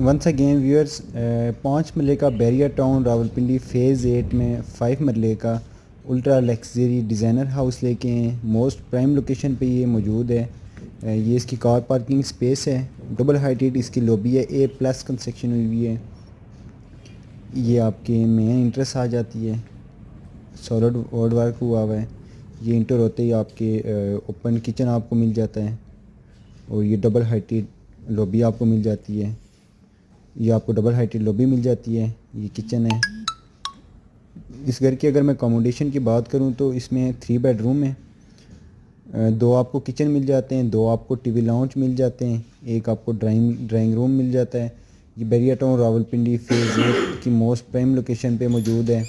Once again viewers, 5 मरले का barrier town Rawalpindi phase 8 में 5 मरले का अल्ट्रा लग्जरी डिज़ाइनर हाउस लेके हैं। मोस्ट प्राइम लोकेशन पे ये मौजूद है। ये इसकी कार पार्किंग स्पेस है, डबल हाइटेड इसकी लॉबी है, A+ कंस्ट्रक्शन हुई हुई है। ये आपके मेन इंट्रेस आ जाती है, सॉलिड वुड वर्क हुआ हुआ है। ये इंटर होते ही आपके ओपन किचन आपको मिल जाता है और ये डबल हाइटेड लॉबी आपको मिल जाती है। ये आपको डबल हाइटेड लॉबी मिल जाती है। ये किचन है। इस घर की अगर मैं अकोमोडेशन की बात करूं तो इसमें 3 बेडरूम है। 2 आपको किचन मिल जाते हैं, 2 आपको टीवी लाउंज मिल जाते हैं, एक आपको ड्राइंग रूम मिल जाता है। ये बैरियर टाउन रावलपिंडी फ़ेज़ 8 की मोस्ट प्राइम लोकेशन पे मौजूद है।